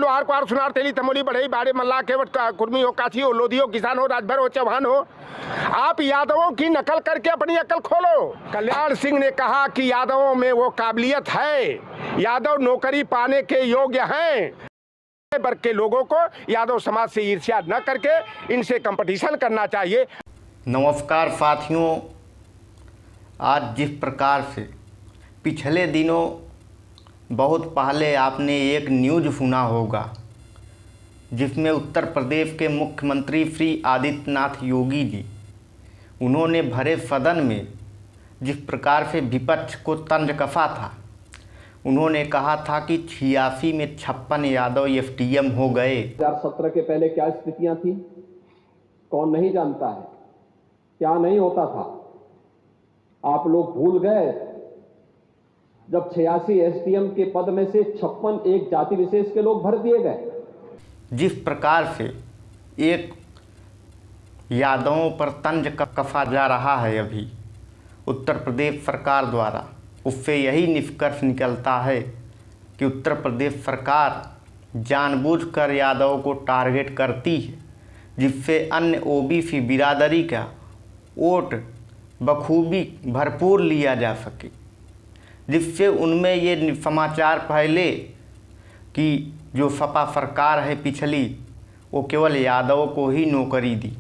जोहार कुआर सुनार तेली तमोली बढ़ई बाड़े मल्ला केवट कुर्मी हो काठी हो लोधी हो किसान हो राजभर हो चौहान हो, आप यादवों की नकल करके अपनी अकल खोलो। कल्याण सिंह ने कहा कि यादवों में वो काबिलियत है, यादव नौकरी पाने के योग्य हैं। वर्ग के लोगों को यादव समाज से ईर्ष्या न करके इनसे कंपटीशन करना चाहिए। नमस्कार साथियों, आज जिस प्रकार से पिछले दिनों बहुत पहले आपने एक न्यूज़ सुना होगा जिसमें उत्तर प्रदेश के मुख्यमंत्री श्री आदित्यनाथ योगी जी, उन्होंने भरे सदन में जिस प्रकार से विपक्ष को तंज कसा था, उन्होंने कहा था कि 86 में 56 यादव एसडीएम हो गए। 2017 के पहले क्या स्थितियां थी कौन नहीं जानता है, क्या नहीं होता था। आप लोग भूल गए जब 86 एसडीएम के पद में से 56 एक जाति विशेष के लोग भर दिए गए। जिस प्रकार से एक यादवों पर तंज कसा जा रहा है अभी उत्तर प्रदेश सरकार द्वारा, उससे यही निष्कर्ष निकलता है कि उत्तर प्रदेश सरकार जानबूझकर यादवों को टारगेट करती है, जिससे अन्य ओबीसी बिरादरी का वोट बखूबी भरपूर लिया जा सके, जिससे उनमें ये समाचार फैले कि जो सपा सरकार है पिछली, वो केवल यादवों को ही नौकरी दी।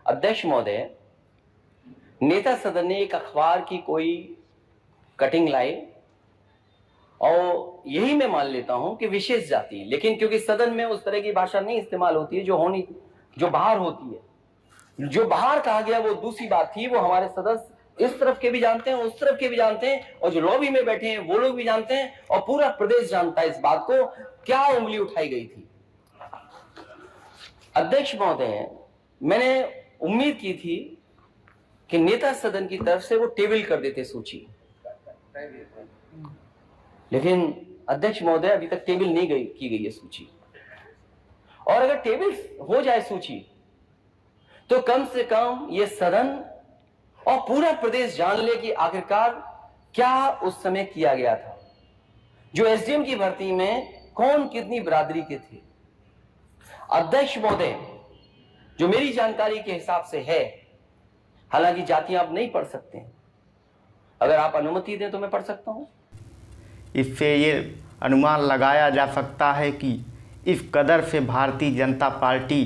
अध्यक्ष महोदय, नेता सदन ने एक अखबार की कोई कटिंग लाई और यही मैं मान लेता हूं कि विशेष जाति, लेकिन क्योंकि सदन में उस तरह की भाषा नहीं इस्तेमाल होती है जो बाहर होती है। जो बाहर कहा गया वो दूसरी बात थी, वो हमारे सदस्य इस तरफ के भी जानते हैं, उस तरफ के भी जानते हैं, और जो लॉबी में बैठे हैं वो लोग भी जानते हैं, और पूरा प्रदेश जानता है इस बात को क्या उंगली उठाई गई थी। अध्यक्ष महोदय, मैंने उम्मीद की थी कि नेता सदन की तरफ से वो टेबल कर देते सूची, लेकिन अध्यक्ष महोदय अभी तक टेबल नहीं की गई है सूची। और अगर टेबल हो जाए सूची तो कम से कम ये सदन और पूरा प्रदेश जान ले कि आखिरकार क्या उस समय किया गया था। जो एसडीएम की भर्ती में कौन कितनी बिरादरी के थे। अध्यक्ष महोदय, जो मेरी जानकारी के हिसाब से है, हालांकि जातियां आप नहीं पढ़ सकते, अगर आप अनुमति दें तो मैं पढ़ सकता हूं। इससे ये अनुमान लगाया जा सकता है कि इस कदर से भारतीय जनता पार्टी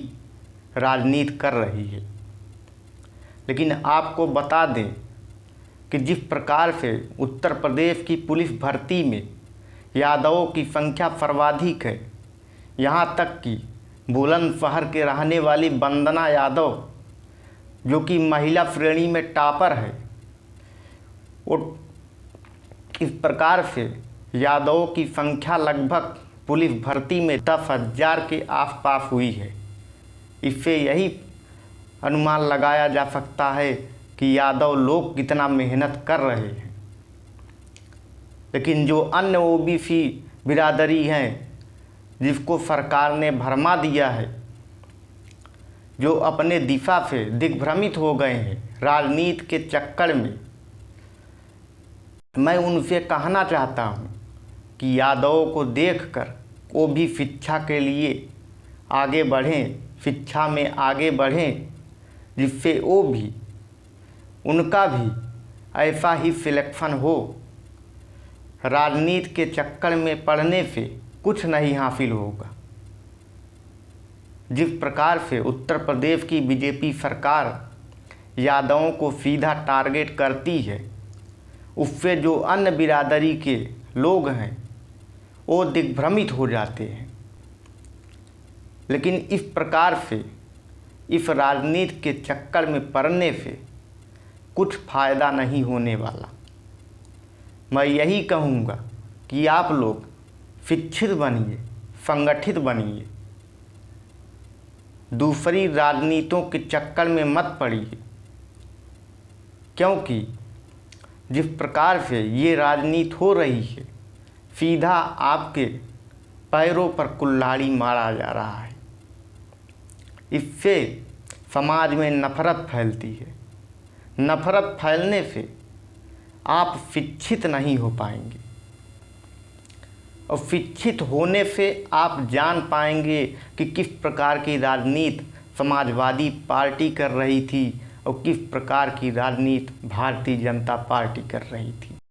राजनीति कर रही है। लेकिन आपको बता दें कि जिस प्रकार से उत्तर प्रदेश की पुलिस भर्ती में यादवों की संख्या सर्वाधिक है, यहाँ तक कि बुलंदशहर के रहने वाली वंदना यादव, जो कि महिला श्रेणी में टॉपर है, वो इस प्रकार से यादवों की संख्या लगभग पुलिस भर्ती में 10,000 के आसपास हुई है। इससे यही अनुमान लगाया जा सकता है कि यादव लोग कितना मेहनत कर रहे हैं। लेकिन जो अन्य ओबीसी बिरादरी हैं, जिसको सरकार ने भरमा दिया है, जो अपने दिशा से दिग्भ्रमित हो गए हैं राजनीति के चक्कर में, मैं उनसे कहना चाहता हूं कि यादवों को देखकर वो भी शिक्षा के लिए आगे बढ़ें, शिक्षा में आगे बढ़ें, जिससे वो भी उनका भी ऐसा ही सिलेक्शन हो। राजनीति के चक्कर में पढ़ने से कुछ नहीं हासिल होगा। जिस प्रकार से उत्तर प्रदेश की बीजेपी सरकार यादवों को सीधा टारगेट करती है, उससे जो अन्य बिरादरी के लोग हैं वो दिग्भ्रमित हो जाते हैं। लेकिन इस प्रकार से इस राजनीति के चक्कर में पड़ने से कुछ फ़ायदा नहीं होने वाला। मैं यही कहूँगा कि आप लोग शिक्षित बनिए, संगठित बनिए, दूसरी राजनीतियों के चक्कर में मत पड़िए, क्योंकि जिस प्रकार से ये राजनीति हो रही है, सीधा आपके पैरों पर कुल्हाड़ी मारा जा रहा है। इससे समाज में नफरत फैलती है। नफरत फैलने से आप शिक्षित नहीं हो पाएंगे और शिक्षित होने से आप जान पाएंगे कि किस प्रकार की राजनीति समाजवादी पार्टी कर रही थी और किस प्रकार की राजनीति भारतीय जनता पार्टी कर रही थी।